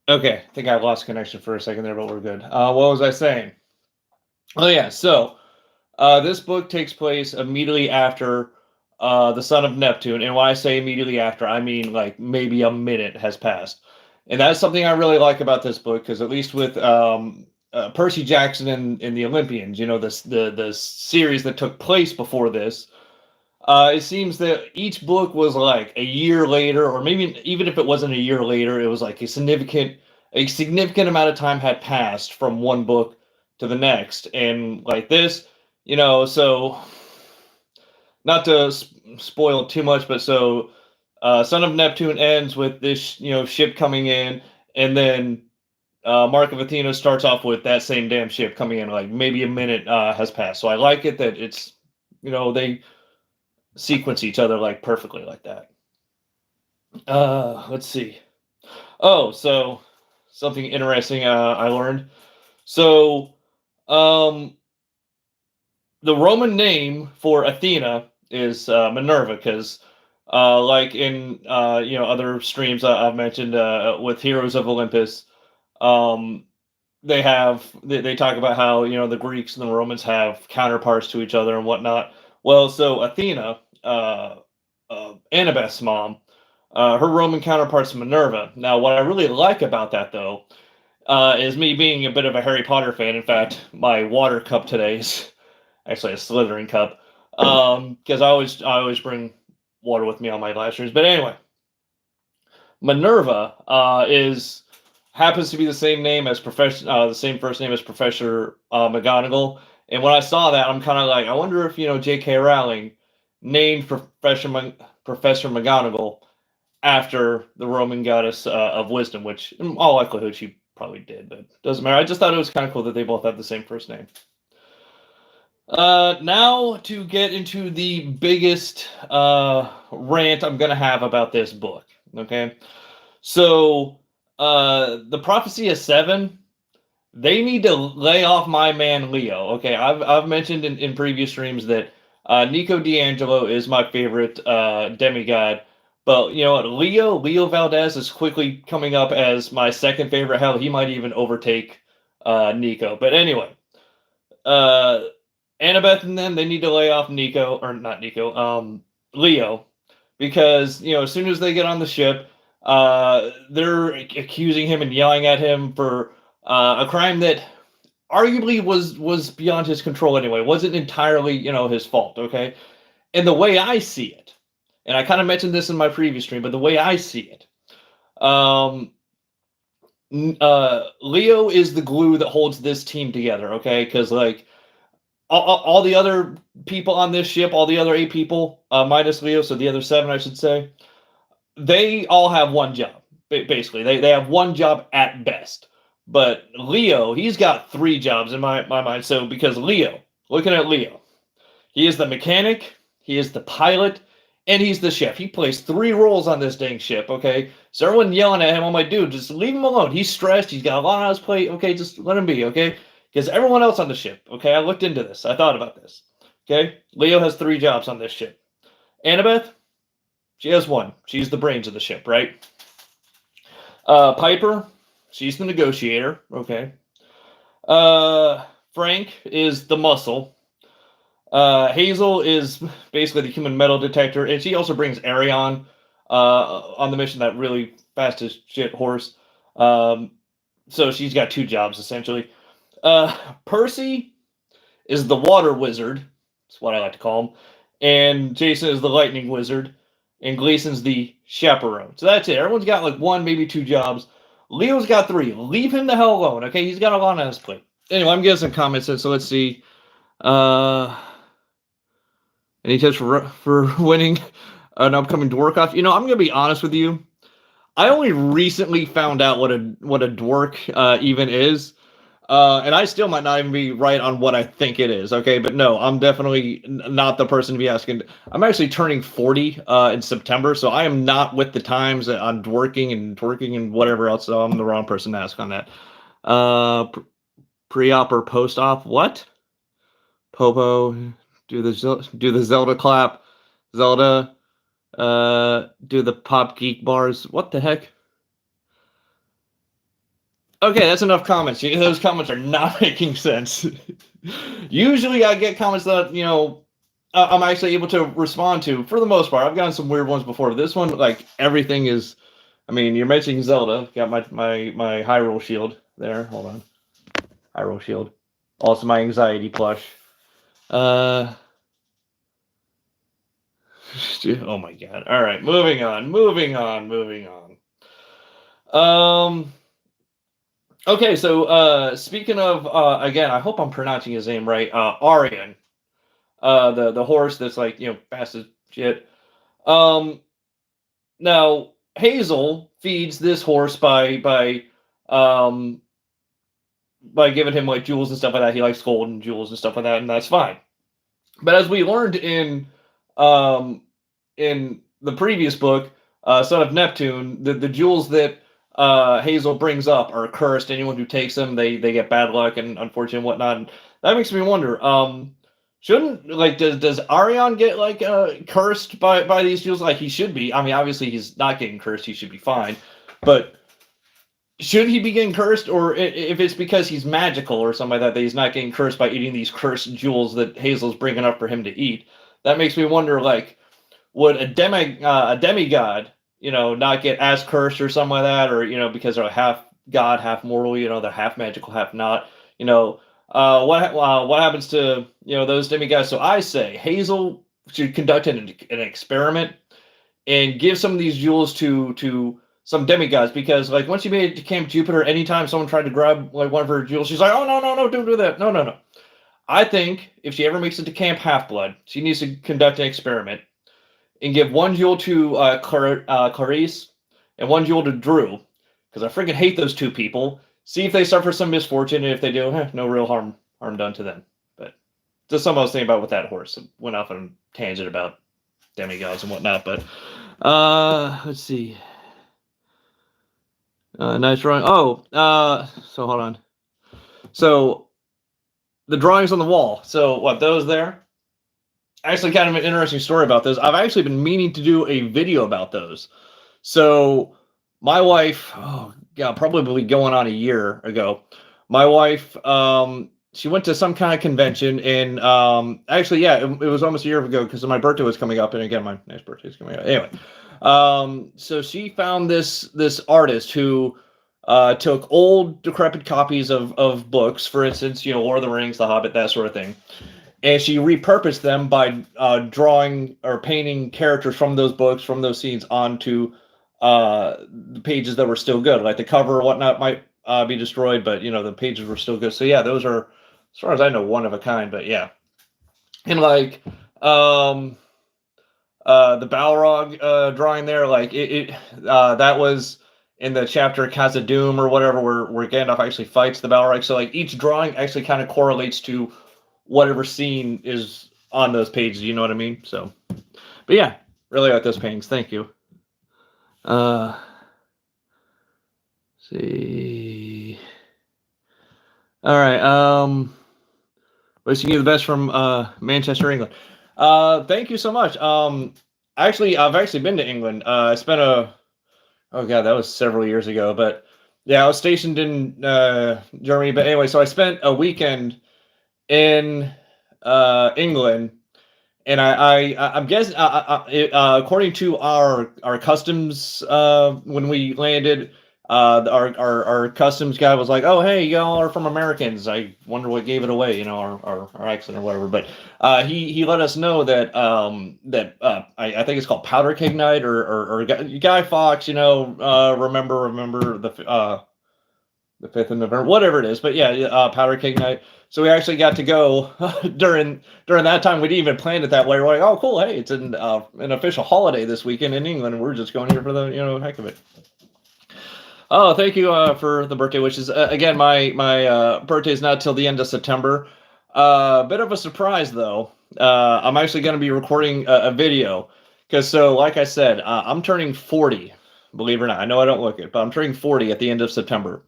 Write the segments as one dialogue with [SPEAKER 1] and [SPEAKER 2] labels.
[SPEAKER 1] Okay, I think I lost connection for a second there, but we're good. What was I saying? Oh yeah, so this book takes place immediately after the Son of Neptune, and when I say immediately after, I mean like maybe a minute has passed, and that's something I really like about this book because at least with Percy Jackson and the Olympians, you know, the series that took place before this. It seems that each book was like a year later, or maybe even if it wasn't a year later, it was like a significant amount of time had passed from one book to the next, and like this, so not to spoil too much, but so Son of Neptune ends with this ship coming in, and then Mark of Athena starts off with that same damn ship coming in, like maybe a minute has passed. So I like it that it's they sequence each other like perfectly like that. Let's see. Oh, so something interesting I learned. So, um, the Roman name for Athena is Minerva, because like in other streams I've mentioned with Heroes of Olympus, um, they talk about how the Greeks and the Romans have counterparts to each other and whatnot. Well, so Athena, Annabeth's mom, her Roman counterpart's Minerva. Now, what I really like about that though is me being a bit of a Harry Potter fan. In fact, my water cup today is actually a Slytherin cup, because I always bring water with me on my live streams. But anyway, Minerva is happens to be the same name as the same first name as Professor McGonagall. And when I saw that, I'm kind of like, I wonder if J.K. Rowling named Professor McGonagall after the Roman goddess of wisdom, which in all likelihood she probably did, but doesn't matter. I just thought it was kind of cool that they both have the same first name. Now to get into the biggest rant I'm gonna have about this book. Okay, so the Prophecy of Seven, they need to lay off my man Leo. Okay, I've mentioned in previous streams that Nico D'Angelo is my favorite demigod, but you know what, Leo Valdez is quickly coming up as my second favorite. Hell, he might even overtake Nico. But anyway, uh, Annabeth and them, they need to lay off Nico, or not Nico, Leo, because as soon as they get on the ship, they're accusing him and yelling at him for a crime that arguably was beyond his control anyway. It wasn't entirely his fault. Okay, and the way I see it, and I kind of mentioned this in my previous stream, but the way I see it, um, Leo is the glue that holds this team together. Okay, because like all the other people on this ship, all the other 8 people, minus Leo, so the other 7, I should say, they all have one job. Basically, they have one job at best. But Leo, he's got 3 jobs in my mind. So because Leo, looking at Leo, he is the mechanic, he is the pilot, and he's the chef. He plays 3 roles on this dang ship. Okay, so everyone yelling at him, I'm like, dude, just leave him alone. He's stressed. He's got a lot on his plate. Okay, just let him be. Okay, because everyone else on the ship. Okay, I looked into this. I thought about this. Okay, Leo has 3 jobs on this ship. Annabeth, she has 1. She's the brains of the ship, right? Piper, she's the negotiator. Okay. Frank is the muscle. Hazel is basically the human metal detector, and she also brings Arion on the mission, that really fast as shit horse. So she's got 2 jobs essentially. Percy is the water wizard. That's what I like to call him. And Jason is the lightning wizard. And Gleason's the chaperone. So that's it. Everyone's got like 1, maybe 2 jobs. Leo's got 3. Leave him the hell alone, okay? He's got a lot on his plate. Anyway, I'm getting some comments in, so let's see. Any tips for winning an upcoming dwarf off? I'm gonna be honest with you. I only recently found out what a dwarf even is. And I still might not even be right on what I think it is. Okay, but no, I'm definitely not the person to be asking. I'm actually turning 40 in September, so I am not with the times on dworking and twerking and whatever else. So I'm the wrong person to ask on that. Pre-op or post-op? What? Popo, do the Zelda clap. Zelda, do the pop geek bars. What the heck? Okay, that's enough comments. Those comments are not making sense. Usually I get comments that, I'm actually able to respond to for the most part. I've gotten some weird ones before. This one, like, everything is, I mean, you're mentioning Zelda. Got my Hyrule shield there. Hold on. Hyrule shield. Also my anxiety plush. Oh my god. All right, moving on. Okay, so speaking of again, I hope I'm pronouncing his name right. Arian, the horse that's like fast as shit. Now Hazel feeds this horse um by giving him like jewels and stuff like that. He likes gold and jewels and stuff like that, and that's fine. But as we learned in the previous book, Son of Neptune, the jewels that Hazel brings up are cursed. Anyone who takes them, they get bad luck and unfortunate and whatnot. And that makes me wonder. Shouldn't like does Arion get like cursed by these jewels? Like he should be. I mean, obviously he's not getting cursed. He should be fine. But should he be getting cursed, or if it's because he's magical or something like that he's not getting cursed by eating these cursed jewels that Hazel's bringing up for him to eat? That makes me wonder, like, would a demigod, not get as cursed or something like that, or because they're half god, half mortal, they're half magical, half not. What happens to those demigods? So I say Hazel should conduct an experiment and give some of these jewels to some demigods, because like once you made it to Camp Jupiter, anytime someone tried to grab like one of her jewels, she's like, oh no, don't do that, no. I think if she ever makes it to Camp Half-Blood, she needs to conduct an experiment and give one jewel to Clarice and one jewel to Drew, because I freaking hate those two people. See if they suffer some misfortune, and if they do, no real harm done to them. But just something I was thinking about with that horse. It went off on a tangent about demigods and whatnot, but let's see. Nice drawing. So hold on. So the drawings on the wall. So what, those there? Actually, kind of an interesting story about those. I've actually been meaning to do a video about those. So my wife, probably going on a year ago, my wife, she went to some kind of convention, and it was almost a year ago because my birthday was coming up, and again, my next birthday is coming up. Anyway, so she found this artist who took old decrepit copies of books, for instance, Lord of the Rings, The Hobbit, that sort of thing, and she repurposed them by drawing or painting characters from those books, from those scenes, onto the pages that were still good. Like the cover or whatnot might be destroyed, but the pages were still good. So yeah, those are, as far as I know, one of a kind. But yeah, and like the Balrog drawing there, like that was in the chapter Khazad-dûm or whatever, where Gandalf actually fights the Balrog. So like each drawing actually kind of correlates to whatever scene is on those pages. You know what I mean? So, but yeah, really like those paintings. Thank you. See. All right. Wishing you the best from Manchester, England. Thank you so much. Actually, I've actually been to England. I spent that was several years ago, but yeah, I was stationed in Germany. But anyway, so I spent a weekend in England. And I'm guessing, according to our customs, when we landed, our customs guy was like, "Oh, hey, y'all are from Americans." I wonder what gave it away, our accent or whatever. But he let us know that I think it's called powder keg night or Guy Fawkes. Remember the 5th of November, whatever it is. But yeah, powder keg night. So we actually got to go during that time. We didn't even plan it that way. We're like, oh, cool. Hey, it's an official holiday this weekend in England, and we're just going here for the heck of it. Oh, thank you for the birthday wishes. Again, my birthday is not till the end of September. Bit of a surprise though. I'm actually going to be recording a video because like I said, I'm turning 40. Believe it or not, I know I don't look it, but I'm turning 40 at the end of September.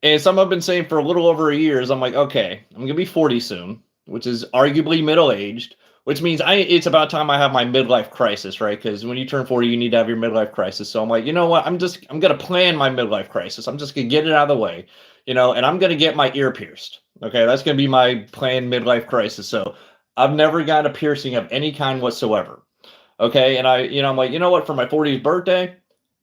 [SPEAKER 1] And some I've been saying for a little over a year is I'm like, okay, I'm going to be 40 soon, which is arguably middle-aged. which means it's about time I have my midlife crisis, right? Because when you turn 40, you need to have your midlife crisis. So I'm like, you know what? I'm gonna plan my midlife crisis. I'm just gonna get it out of the way, and I'm gonna get my ear pierced. Okay, that's gonna be my planned midlife crisis. So I've never got a piercing of any kind whatsoever. Okay, and I'm like, you know what? For my 40th birthday,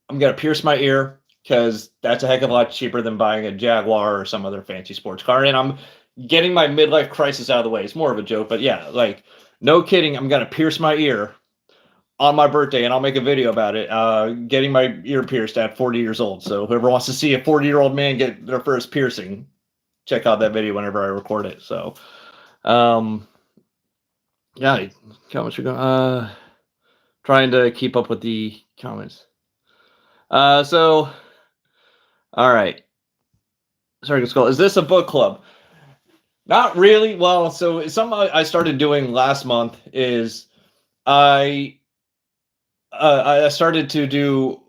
[SPEAKER 1] I'm gonna pierce my ear because that's a heck of a lot cheaper than buying a Jaguar or some other fancy sports car. And I'm getting my midlife crisis out of the way. It's more of a joke, but yeah, like no kidding. I'm gonna pierce my ear on my birthday, and I'll make a video about it. Getting my ear pierced at 40 years old. So whoever wants to see a 40-year-old man get their first piercing, check out that video whenever I record it. So, yeah, comments are going. Trying to keep up with the comments. So, all right. Sorry, Skull. Is this a book club? Not really. Well, so something I started doing last month is I started to do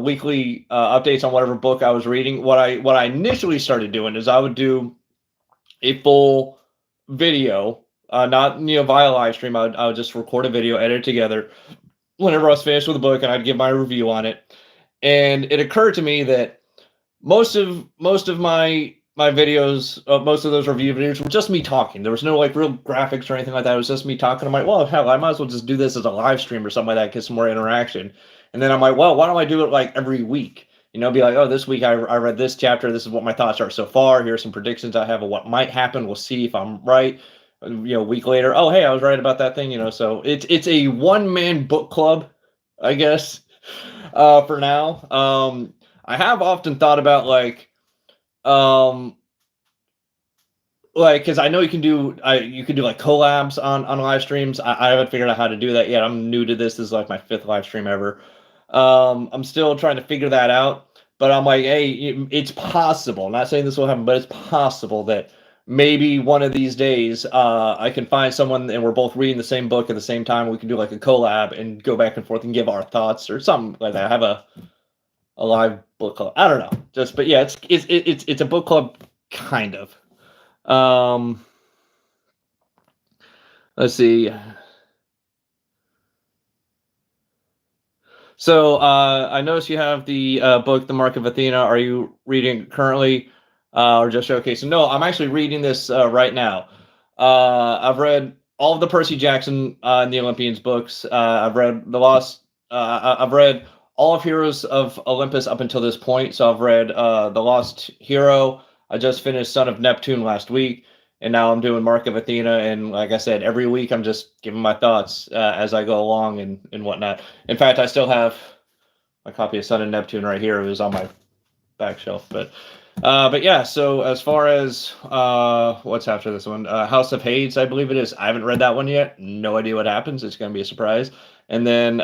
[SPEAKER 1] weekly updates on whatever book I was reading. What I initially started doing is I would do a full video, not via live stream. I would just record a video, edit it together whenever I was finished with the book, and I'd give my review on it. And it occurred to me that most of my videos, most of those review videos were just me talking. There was no like real graphics or anything like that. It was just me talking. I'm like, well, hell, I might as well just do this as a live stream or something like that, get some more interaction. And then I'm like, well, why don't I do it like every week? Be like, oh, this week I read this chapter. This is what my thoughts are so far. Here's some predictions I have of what might happen. We'll see if I'm right. A week later, oh, hey, I was right about that thing. So it's a one-man book club, I guess, for now. I have often thought about like because I know you can do like collabs on live streams. I haven't figured out how to do that yet. I'm new to this. This is like my 5th live stream ever. I'm still trying to figure that out, but I'm like, hey, it's possible. I'm not saying this will happen, but it's possible that maybe one of these days I can find someone and we're both reading the same book at the same time. We can do like a collab and go back and forth and give our thoughts or something like that. Have a live book club. I don't know. But yeah, it's a book club kind of. Let's see. So I noticed you have the book, The Mark of Athena. Are you reading currently or just showcasing? No, I'm actually reading this right now. I've read all of the Percy Jackson and the Olympians books. I've read I've read all of Heroes of Olympus up until this point. So I've read The Lost Hero. I just finished Son of Neptune last week, and now I'm doing Mark of Athena. And like I said, every week I'm just giving my thoughts as I go along and whatnot. In fact, I still have a copy of Son of Neptune right here. It was on my back shelf. But yeah, so as far as what's after this one, House of Hades, I believe it is. I haven't read that one yet. No idea what happens. It's going to be a surprise. And then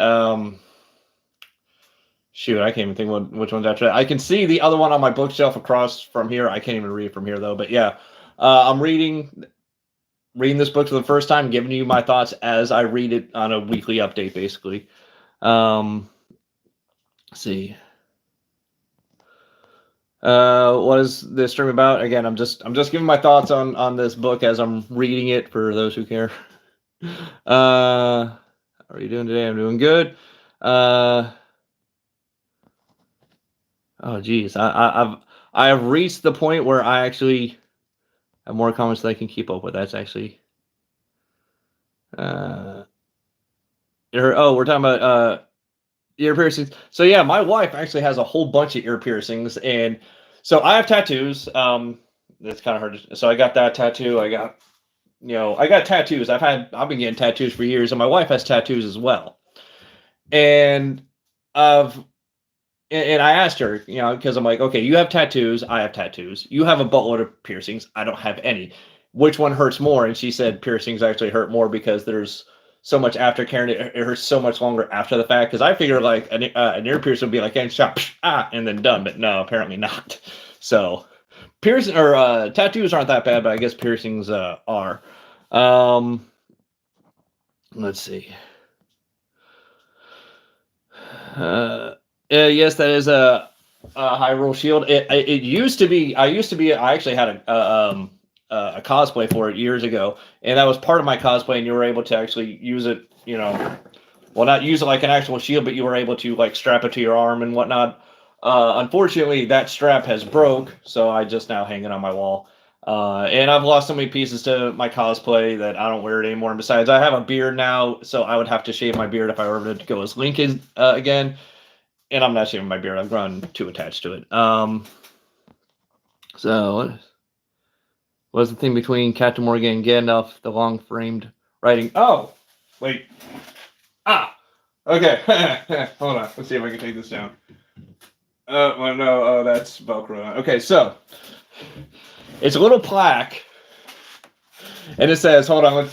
[SPEAKER 1] shoot, I can't even think which one's after that. I can see the other one on my bookshelf across from here. I can't even read from here though. But yeah, I'm reading this book for the first time, giving you my thoughts as I read it on a weekly update, basically. Let's see. What is this stream about? Again, I'm just giving my thoughts on this book as I'm reading it for those who care. How are you doing today? I'm doing good. Oh geez, I have reached the point where I actually have more comments that I can keep up with. That's actually we're talking about ear piercings. So yeah, my wife actually has a whole bunch of ear piercings, and so I have tattoos. That's kind of hard. So I got that tattoo. I got tattoos. I've been getting tattoos for years, and my wife has tattoos as well. And I asked her, because I'm like, okay, you have tattoos, I have tattoos. You have a buttload of piercings. I don't have any. Which one hurts more? And she said piercings actually hurt more because there's so much aftercare, and it hurts so much longer after the fact. Because I figured like an ear piercing would be like, and shot, and then done. But no, apparently not. So piercing or tattoos aren't that bad, but I guess piercings are. Let's see. Yes, that is a Hyrule shield. It used to be. I actually had a cosplay for it years ago, and that was part of my cosplay, and you were able to actually use it, well, not use it like an actual shield, but you were able to like strap it to your arm and whatnot. Unfortunately, that strap has broke, so I just now hang it on my wall. And I've lost so many pieces to my cosplay that I don't wear it anymore. And besides, I have a beard now, so I would have to shave my beard if I were to go as Link again. And I'm not shaving my beard. I've grown too attached to it. So what was the thing between Captain Morgan and Gandalf? The long-framed writing. Oh, wait. Okay. Hold on. Let's see if I can take this down. Well, no. Oh, that's Velcro. Okay, so it's a little plaque, and it says, hold on.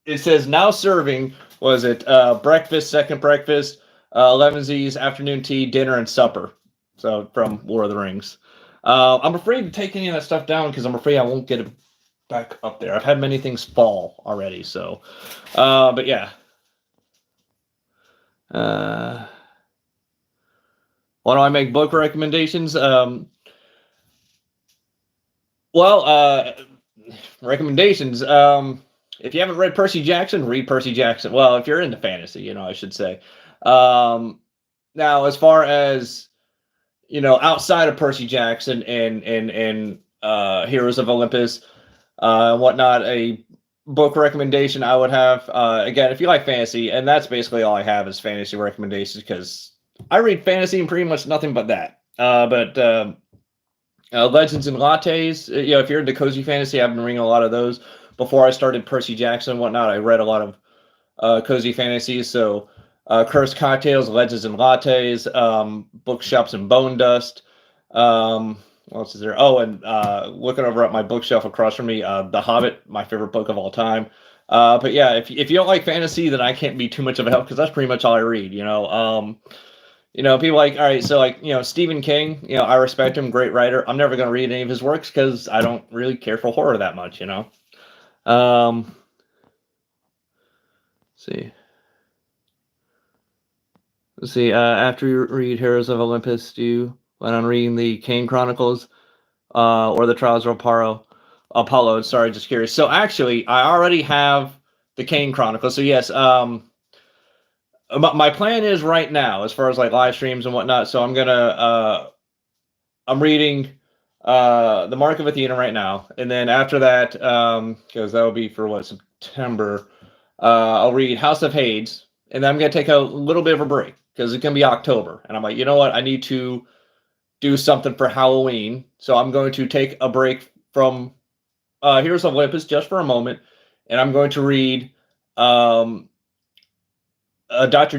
[SPEAKER 1] It says now serving. Was it breakfast, second breakfast, 11 Z's, afternoon tea, dinner, and supper? So from Lord of the Rings. I'm afraid to take any of that stuff down because I'm afraid I won't get it back up there. I've had many things fall already. So, but yeah. Why do I make book recommendations? Recommendations. If you haven't read Percy Jackson, read Percy Jackson. Well, if you're into fantasy, I should say. Now, as far as outside of Percy Jackson and Heroes of Olympus, whatnot, a book recommendation I would have, again, if you like fantasy, and that's basically all I have is fantasy recommendations because I read fantasy and pretty much nothing but that. But Legends and Lattes, if you're into cozy fantasy, I've been reading a lot of those. Before I started Percy Jackson and whatnot, I read a lot of cozy fantasies. So Cursed Cocktails, Legends and Lattes, Bookshops and Bone Dust. What else is there? Oh, and looking over at my bookshelf across from me, The Hobbit, my favorite book of all time. But yeah, if you don't like fantasy, then I can't be too much of a help because that's pretty much all I read. People like, all right, so like, Stephen King, I respect him, great writer. I'm never going to read any of his works because I don't really care for horror that much, Let's see. After you read Heroes of Olympus, do you plan on reading the Kane Chronicles or the Trials of Apollo? Sorry, just curious. So actually, I already have the Kane Chronicles. So yes, my plan is right now, as far as like live streams and whatnot. So I'm reading the Mark of Athena right now, and then after that, because that will be for September, I'll read House of Hades, and then I'm gonna take a little bit of a break because it's gonna be October, and I'm like, you know what, I need to do something for Halloween, so I'm going to take a break from Heroes of Olympus just for a moment, and I'm going to read Dr.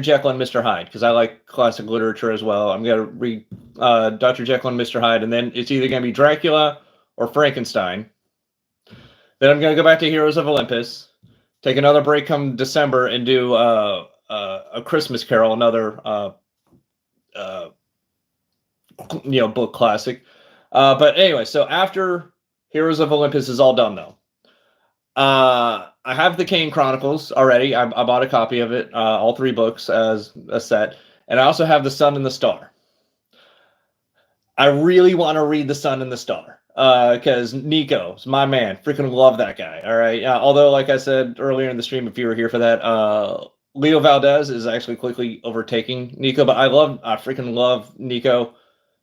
[SPEAKER 1] Jekyll and Mr. Hyde, because I like classic literature as well. I'm going to read Dr. Jekyll and Mr. Hyde, and then it's either going to be Dracula or Frankenstein. Then I'm going to go back to Heroes of Olympus, take another break come December, and do A Christmas Carol, another book classic. But anyway, so after Heroes of Olympus is all done, though, I have the Kane Chronicles already. I bought a copy of it, all 3 books as a set. And I also have The Sun and the Star. I really want to read The Sun and the Star because Nico's my man. Freaking love that guy. All right. Although, like I said earlier in the stream, if you were here for that, Leo Valdez is actually quickly overtaking Nico. But I freaking love Nico.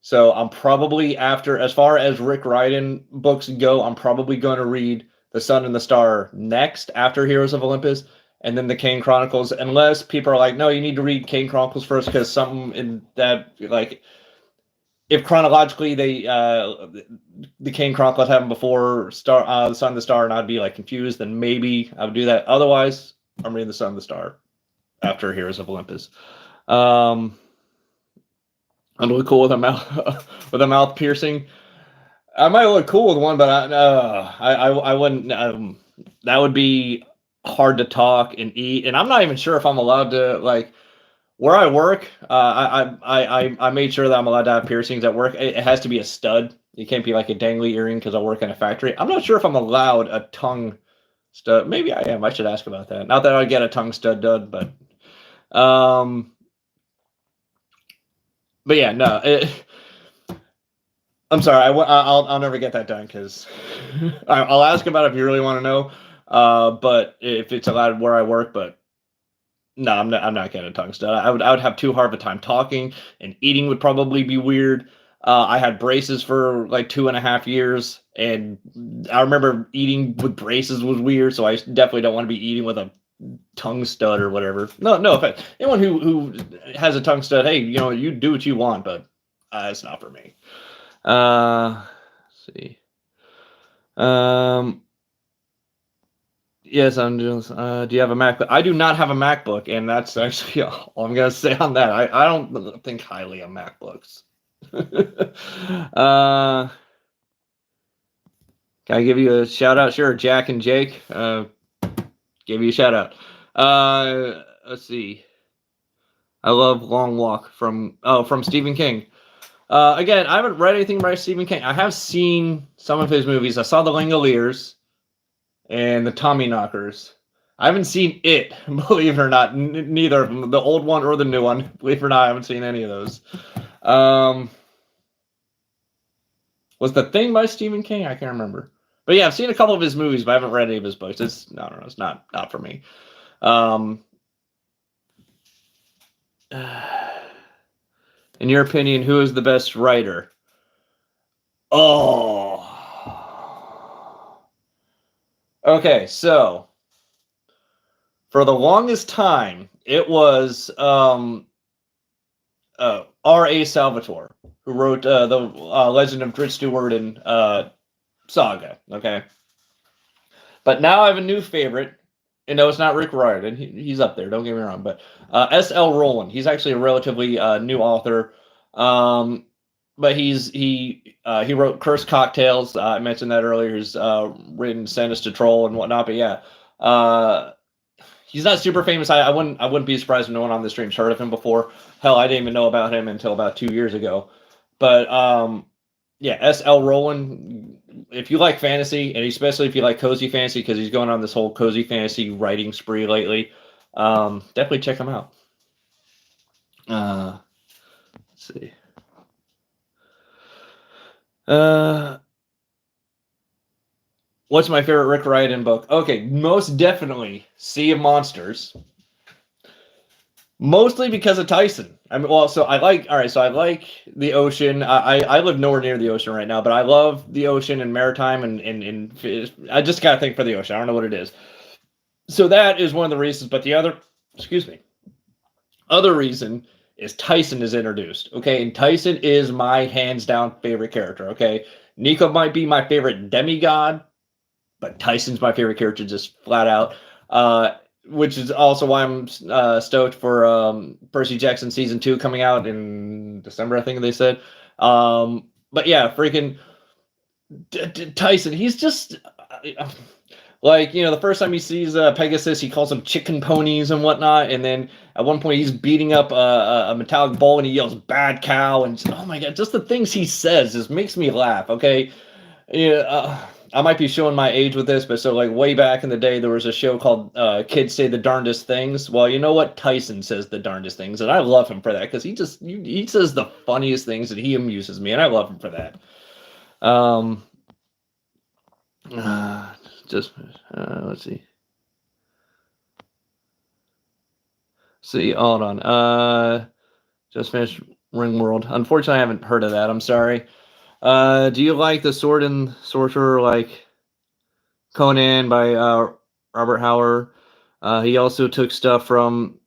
[SPEAKER 1] So I'm probably as far as Rick Riordan books go, I'm probably going to read The Sun and the Star next after Heroes of Olympus, and then the Kane Chronicles, unless people are like, no, you need to read Kane Chronicles first because something in that, like, if chronologically the Kane Chronicles happened before The Sun and the Star, and I'd be like confused, then maybe I would do that. Otherwise, I'm reading The Sun and the Star after Heroes of Olympus. I'm really cool with a mouth piercing. I might look cool with one, but I wouldn't. That would be hard to talk and eat, and I'm not even sure if I'm allowed to, like, where I work. I made sure that I'm allowed to have piercings at work. It has to be a stud. It can't be like a dangly earring because I work in a factory. I'm not sure if I'm allowed a tongue stud. Maybe I am. I should ask about that. Not that I'd get a tongue stud done, but yeah, no. I'm sorry. I'll never get that done because I'll ask about it if you really want to know. But if it's allowed where I work, but no, I'm not getting a tongue stud. I would have too hard of a time talking, and eating would probably be weird. I had braces for like 2.5 years, and I remember eating with braces was weird. So I definitely don't want to be eating with a tongue stud or whatever. No offense. Anyone who has a tongue stud, hey, you do what you want, but it's not for me. Let's see. Yes, I'm doing. Do you have a MacBook? I do not have a MacBook, and that's actually all I'm gonna say on that. I don't think highly of MacBooks. Can I give you a shout out? Sure, Jack and Jake. Give you a shout out. Let's see. I love Long Walk from Stephen King. Again, I haven't read anything by Stephen King. I have seen some of his movies. I saw The Langoliers and The Tommyknockers. I haven't seen it, believe it or not. Neither of them, the old one or the new one. Believe it or not, I haven't seen any of those. Was The Thing by Stephen King? I can't remember. But yeah, I've seen a couple of his movies, but I haven't read any of his books. It's not for me. In your opinion, who is the best writer? Oh. Okay, so for the longest time, it was R.A. Salvatore, who wrote the Legend of Drizzt Do'Urden saga. Okay, but now I have a new favorite. And no, it's not Rick Riordan. He's up there. Don't get me wrong, but S.L. Rowland. He's actually a relatively new author. But he wrote Cursed Cocktails. I mentioned that earlier. He's written Sinister Troll and whatnot. But yeah, he's not super famous. I wouldn't be surprised if no one on the stream's heard of him before. Hell, I didn't even know about him until about 2 years ago. But yeah, S.L. Rowland. If you like fantasy, and especially if you like cozy fantasy, because he's going on this whole cozy fantasy writing spree lately, definitely check him out. Let's see. What's my favorite Rick Riordan book? Okay, most definitely Sea of Monsters. Mostly because of Tyson. I like the ocean. I live nowhere near the ocean right now, but I love the ocean and maritime and I just gotta think for the ocean. I don't know what it is. So that is one of the reasons. But the other reason is Tyson is introduced. Okay, and Tyson is my hands down favorite character. Okay, Nico might be my favorite demigod, but Tyson's my favorite character, just flat out. Which is also why I'm stoked for Percy Jackson Season 2 coming out in December, I think they said. But yeah, freaking Tyson, he's just... like, the first time he sees Pegasus, he calls them chicken ponies and whatnot, and then at one point he's beating up a metallic bull and he yells, "Bad cow," and oh my god, just the things he says just makes me laugh, okay? Yeah, I might be showing my age with this, but so like way back in the day, there was a show called Kids Say the Darndest Things. Well, you know what? Tyson says the darndest things, and I love him for that because he says the funniest things and he amuses me, and I love him for that. Let's see. Hold on. Just finished Ringworld. Unfortunately, I haven't heard of that. I'm sorry. Do you like the Sword and Sorcerer, like Conan by Robert Howard? He also took stuff from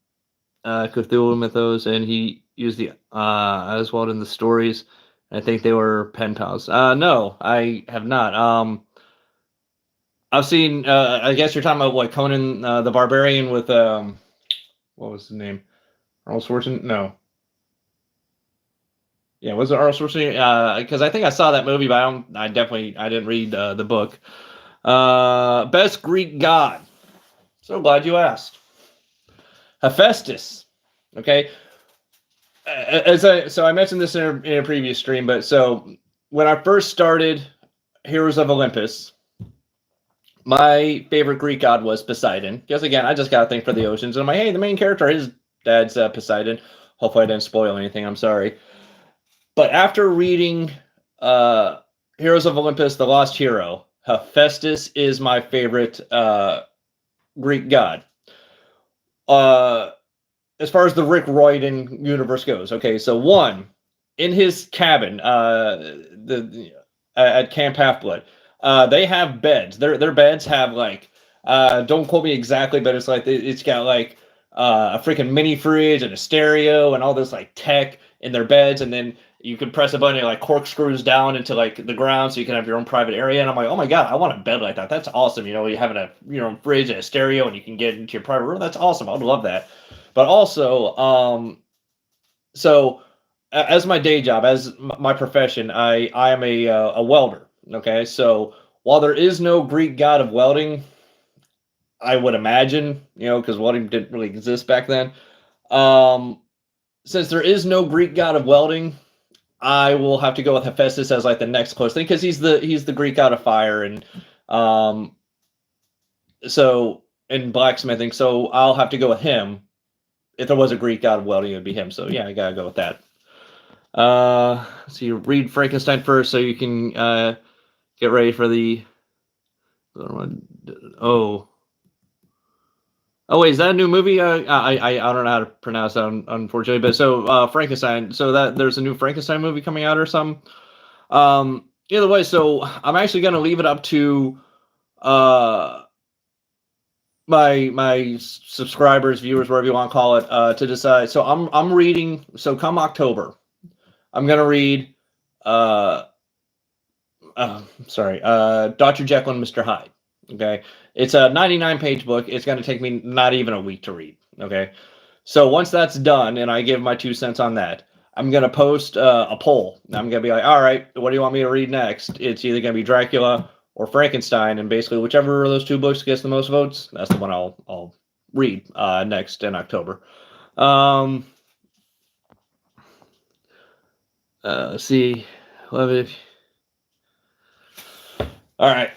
[SPEAKER 1] Cthulhu Mythos, and he used the Oswald in the stories. I think they were pen pals. No, I have not. I've seen. I guess you're talking about what, Conan the Barbarian with what was his name? Arnold Schwarzenegger? No. Yeah, was it Arnold Schwarzenegger? Because I think I saw that movie, but I didn't read the book. Best Greek god. So glad you asked. Hephaestus. Okay. I mentioned this in a previous stream, but so when I first started Heroes of Olympus, my favorite Greek god was Poseidon. Because again, I just got a thing for the oceans. And I'm like, hey, the main character, his dad's Poseidon. Hopefully I didn't spoil anything. I'm sorry. But after reading Heroes of Olympus, The Lost Hero. Hephaestus is my favorite Greek god. As far as the Rick Riordan universe goes, okay, so one, in his cabin, at Camp Half Blood, they have beds. Their beds have like, don't quote me exactly, but it's like it's got like a freaking mini fridge and a stereo and all this like tech in their beds, and then you can press a button and like corkscrews down into like the ground so you can have your own private area. And I'm like, oh my god, I want a bed like that. That's awesome. You know, you having a your own fridge and a stereo and you can get into your private room. That's awesome. I would love that. But also, so as my day job, as my profession, I am a welder. Okay, so while there is no Greek god of welding, I would imagine, you know, because welding didn't really exist back then. Um, since there is no Greek god of welding, I will have to go with Hephaestus as like the next close thing because he's the Greek god of fire and um so in blacksmithing. So I'll have to go with him. If there was a Greek god of welding, it would be him. So yeah, I gotta go with that. So you read Frankenstein first, so you can get ready for the. Oh, wait, is that a new movie? I don't know how to pronounce that, unfortunately. But so Frankenstein. So that there's a new Frankenstein movie coming out or something. Either way, so I'm actually gonna leave it up to my subscribers, viewers, whatever you want to call it, to decide. So I'm reading. So come October, I'm gonna read. Dr. Jekyll and Mr. Hyde. Okay, it's a 99-page book. It's gonna take me not even a week to read. Okay, so once that's done, and I give my 2 cents on that, I'm gonna post a poll. I'm gonna be like, all right, what do you want me to read next? It's either gonna be Dracula or Frankenstein, and basically whichever of those two books gets the most votes, that's the one I'll read next in October. Let's see, love it. All right,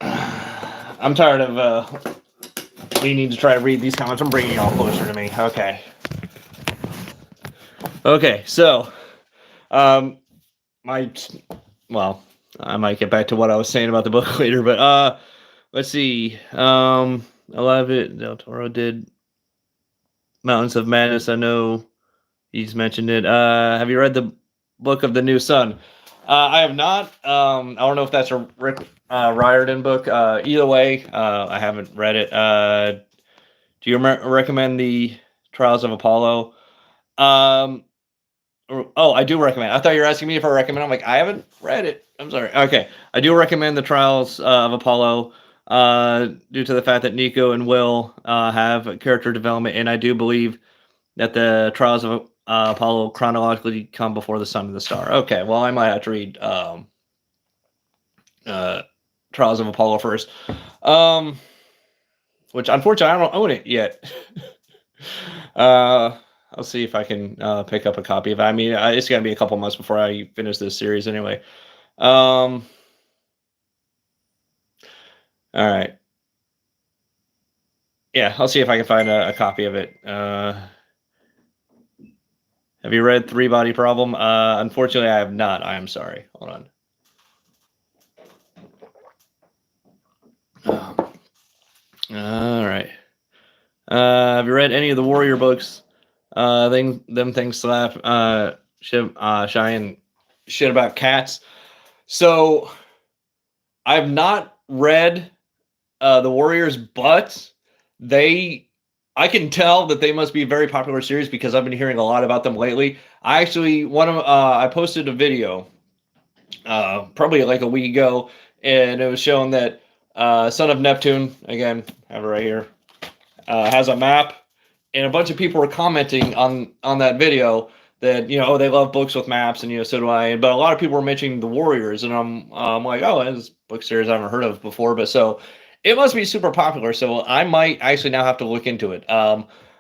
[SPEAKER 1] I'm tired of needing to try to read these comments. I'm bringing y'all closer to me. Okay, so I might get back to what I was saying about the book later, but let's see. I love it. Del Toro did Mountains of Madness. I know he's mentioned it. Have you read the Book of the New Sun? I have not. I don't know if that's a Rick Riordan book. Either way, I haven't read it. Do you recommend the Trials of Apollo? I do recommend. I thought you were asking me if I recommend. I'm like, I haven't read it. I'm sorry. Okay, I do recommend the Trials of Apollo due to the fact that Nico and Will have character development, and I do believe that the Trials of Apollo chronologically come before the Sun and the Star. Okay, well, I might have to read Trials of Apollo first, which unfortunately I don't own it yet. I'll see if I can pick up a copy of it. I mean, it's gonna be a couple months before I finish this series anyway. All right. Yeah, I'll see if I can find a copy of it. Have you read Three Body Problem? Unfortunately, I have not. I am sorry. Hold on. All right. Have you read any of the Warrior books? Them things slap. Shy and shit about cats. So I've not read the Warriors, but I can tell that they must be a very popular series because I've been hearing a lot about them lately. I posted a video probably like a week ago, and it was showing that Son of Neptune, again, I have it right here, has a map, and a bunch of people were commenting on that video that, you know, oh, they love books with maps, and, you know, so do I. But a lot of people were mentioning the Warriors, and I'm like, oh, this book series I haven't heard of before, but so it must be super popular. So I might actually now have to look into it.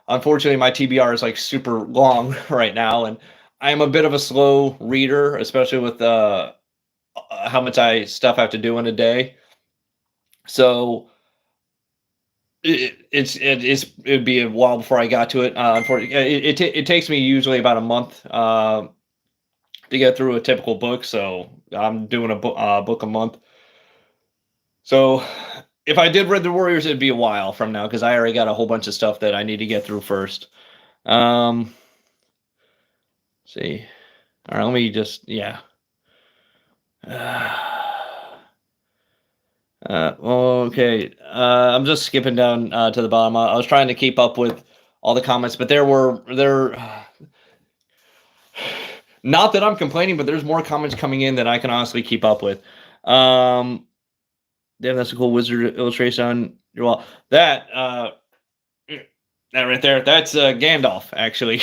[SPEAKER 1] Unfortunately, my TBR is like super long right now, and I'm a bit of a slow reader, especially with how much stuff I have to do in a day. So it'd be a while before I got to it. Unfortunately, it takes me usually about a month to to get through a typical book, so I'm doing a book a month. So if I did Read the Warriors, it'd be a while from now because I already got a whole bunch of stuff that I need to get through first. See. All right, let me just, yeah. Okay. I'm just skipping down to the bottom. I was trying to keep up with all the comments, but there not that I'm complaining, but there's more comments coming in than I can honestly keep up with. Damn, that's a cool wizard illustration on your wall. That right there, that's Gandalf, actually.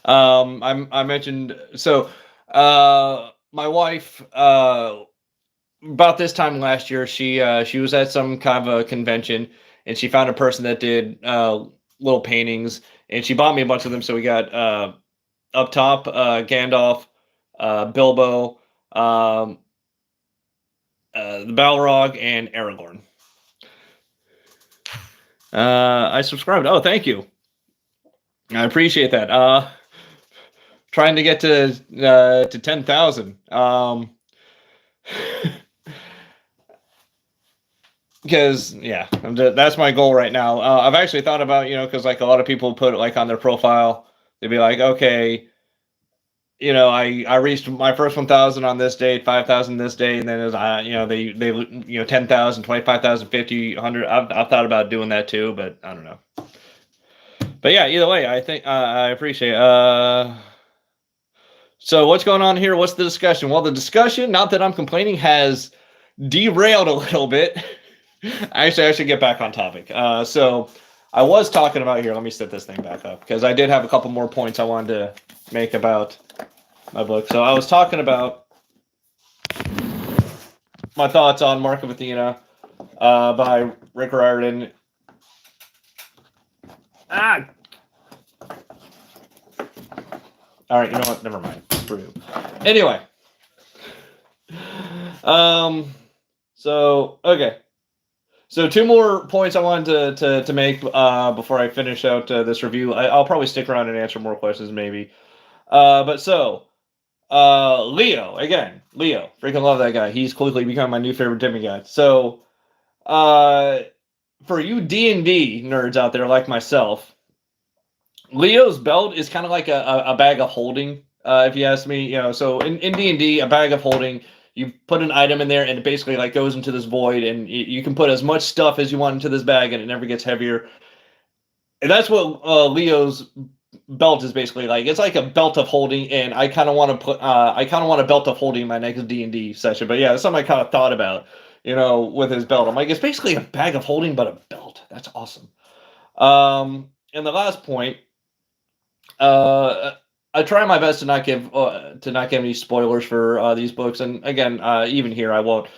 [SPEAKER 1] I mentioned, so my wife, about this time last year, she was at some kind of a convention, and she found a person that did little paintings, and she bought me a bunch of them. So we got up top Gandalf, Bilbo, the Balrog, and Aragorn. I subscribed. Oh, thank you. I appreciate that. Trying to get to 10,000. Because yeah, that's my goal right now. I've actually thought about, because like a lot of people put it like on their profile, they'd be like, okay, I reached my first 1,000 on this date, 5,000 this day, and then as they 10,000, 25,000, 50, 100. I've thought about doing that too, but I don't know. But yeah, either way, I think I appreciate it. So what's going on here? What's the discussion? Well, the discussion, not that I'm complaining, has derailed a little bit. Actually, I should get back on topic. So I was talking about here. Let me set this thing back up because I did have a couple more points I wanted to make about my book. So I was talking about my thoughts on Mark of Athena by Rick Riordan. All right, you know what? Never mind. Screw you. Anyway. So okay. So 2 more points I wanted to make before I finish out this review. I'll probably stick around and answer more questions maybe. But so Leo, again, Leo, freaking love that guy. He's quickly become my new favorite demigod. So for you D&D nerds out there like myself, Leo's belt is kind of like a bag of holding, if you ask me. So in D&D, a bag of holding, you put an item in there and it basically like goes into this void, and you can put as much stuff as you want into this bag and it never gets heavier. And that's what Leo's belt is basically like. It's like a belt of holding, and I kind of want to put a belt of holding in my next D&D session. But yeah, that's something I kind of thought about, with his belt. I'm like, it's basically a bag of holding but a belt. That's awesome. And the last point, I try my best to not give any spoilers for these books, and again, even here I won't.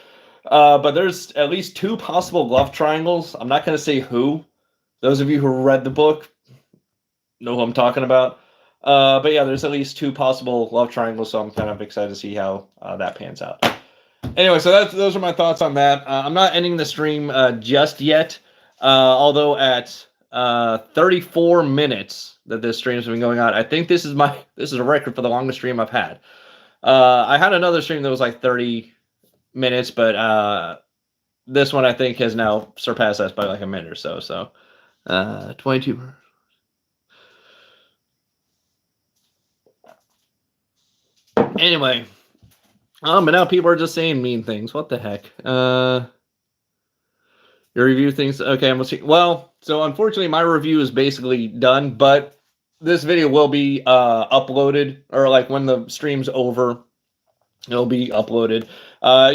[SPEAKER 1] But there's at least 2 possible love triangles. I'm not going to say who. Those of you who read the book know who I'm talking about. But yeah, there's at least 2 possible love triangles, so I'm kind of excited to see how that pans out. Anyway, so those are my thoughts on that. I'm not ending the stream just yet, although at 34 minutes that this stream's been going on, I think this is a record for the longest stream I've had. I had another stream that was like 30 minutes, but this one I think has now surpassed us by like a minute or so. So 22. Anyway, but now people are just saying mean things. What the heck? Your review things. Okay, I'm gonna see. Well, so unfortunately, my review is basically done, but this video will be uploaded, or like when the stream's over, it'll be uploaded.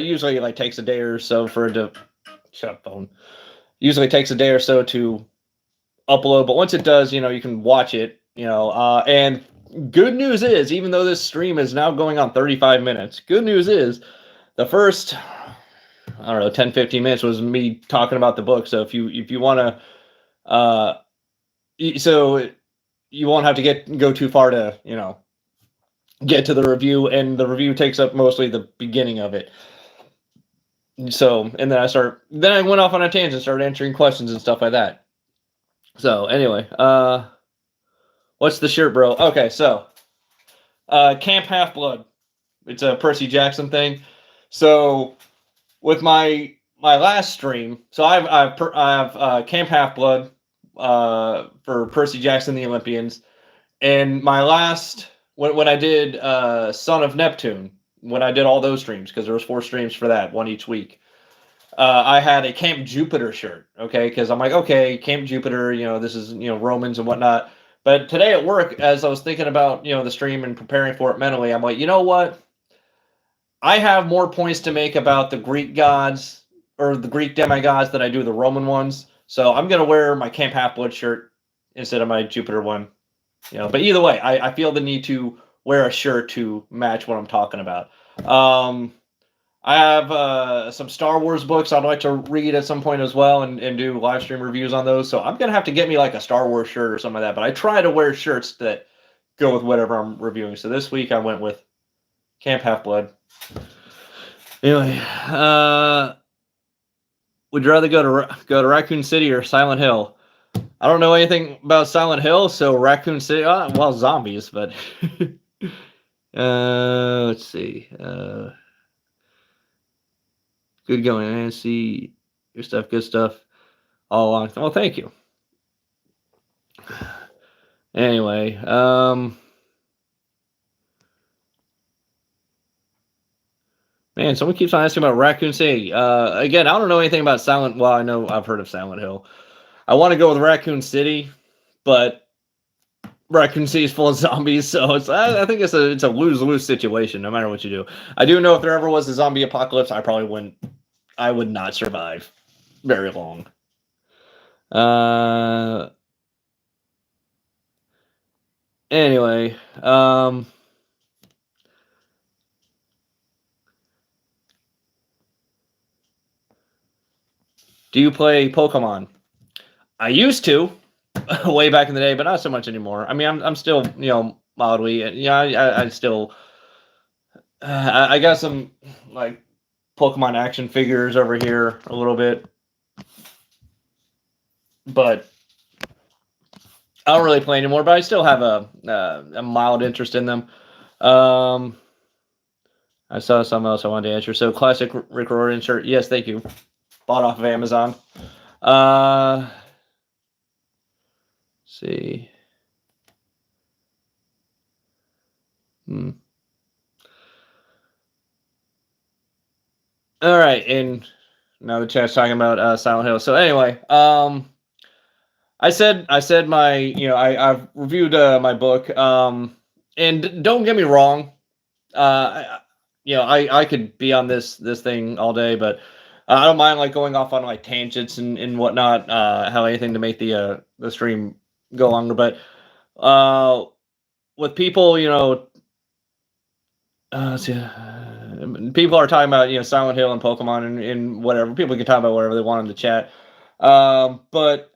[SPEAKER 1] Usually, it like takes a day or so for it to shut up, phone. Usually, it takes a day or so to upload, but once it does, you can watch it. And good news is, even though this stream is now going on 35 minutes, good news is the first, I don't know, 10, 15 minutes was me talking about the book. So if you want to, so you won't have to go too far to, get to the review, and the review takes up mostly the beginning of it. So, and then I went off on a tangent, started answering questions and stuff like that. So anyway, what's the shirt, bro? Okay, so Camp Half-Blood. It's a Percy Jackson thing. So with my last stream, so I've Camp Half Blood for Percy Jackson the Olympians, and my last when I did Son of Neptune, when I did all those streams, because there was 4 streams for that, one each week. I had a Camp Jupiter shirt, okay, because I'm like, okay, Camp Jupiter, this is Romans and whatnot. But today at work, as I was thinking about the stream and preparing for it mentally, I'm like, you know what? I have more points to make about the Greek gods or the Greek demigods than I do the Roman ones. So I'm gonna wear my Camp Half Blood shirt instead of my Jupiter one. But either way, I feel the need to wear a shirt to match what I'm talking about. I have some Star Wars books I'd like to read at some point as well and do live stream reviews on those. So I'm going to have to get me like a Star Wars shirt or something like that. But I try to wear shirts that go with whatever I'm reviewing. So this week I went with Camp Half Blood. Anyway, would you rather go to Raccoon City or Silent Hill? I don't know anything about Silent Hill, so Raccoon City, well, zombies, but let's see. Good going, man. See your stuff, good stuff all along. Oh, thank you. Anyway, man, someone keeps on asking about Raccoon City. Again, I don't know anything about well, I know I've heard of Silent Hill. I want to go with Raccoon City, but Raccoon City is full of zombies, so I think it's a lose-lose situation, no matter what you do. I do know if there ever was a zombie apocalypse, I would not survive very long. Anyway, do you play Pokemon? I used to, way back in the day, but not so much anymore. I mean, I'm still, mildly, I still, I got some like Pokemon action figures over here a little bit, but I don't really play anymore. But I still have a mild interest in them. I saw something else I wanted to answer. So classic Rick Riordan shirt. Yes, thank you. Bought off of Amazon. See. All right, and now the chat's talking about Silent Hill. So anyway, I said my, I've reviewed my book, and don't get me wrong, I could be on this thing all day, but I don't mind like going off on like tangents and whatnot, how anything to make the stream go longer. But with people, people are talking about Silent Hill and Pokemon and whatever. People can talk about whatever they want in the chat. But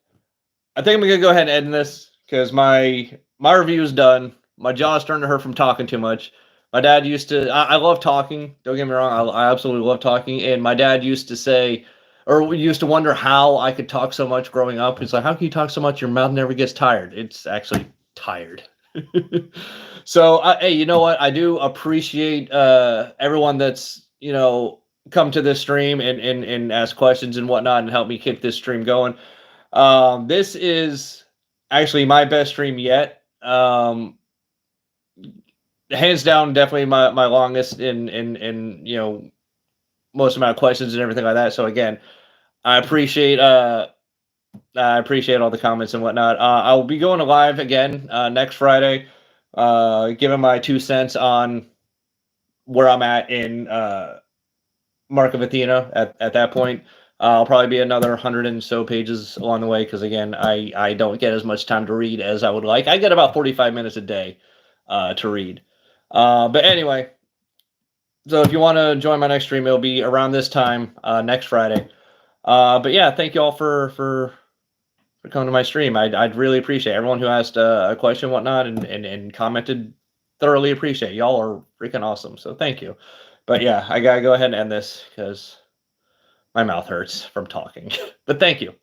[SPEAKER 1] I think I'm gonna go ahead and end this because my review is done. My jaw's starting to hurt from talking too much. My dad used to. I love talking. Don't get me wrong. I absolutely love talking. And my dad used to say, or we used to wonder how I could talk so much growing up. He's like, "How can you talk so much? Your mouth never gets tired." It's actually tired. So, hey, you know what? I do appreciate everyone that's come to this stream and ask questions and whatnot and help me keep this stream going. This is actually my best stream yet. Hands down, definitely my longest in most amount of questions and everything like that. So again, I appreciate all the comments and whatnot. I will be going live again next Friday, giving my 2 cents on where I'm at in Mark of Athena at that point. I'll probably be another 100 and so pages along the way because, again, I don't get as much time to read as I would like. I get about 45 minutes a day to read. But anyway, so if you want to join my next stream, it'll be around this time next Friday. But yeah, thank you all for coming to my stream. I'd really appreciate everyone who asked a question and whatnot and commented. Thoroughly appreciate y'all are freaking awesome. So thank you. But yeah, I gotta go ahead and end this because my mouth hurts from talking. But thank you.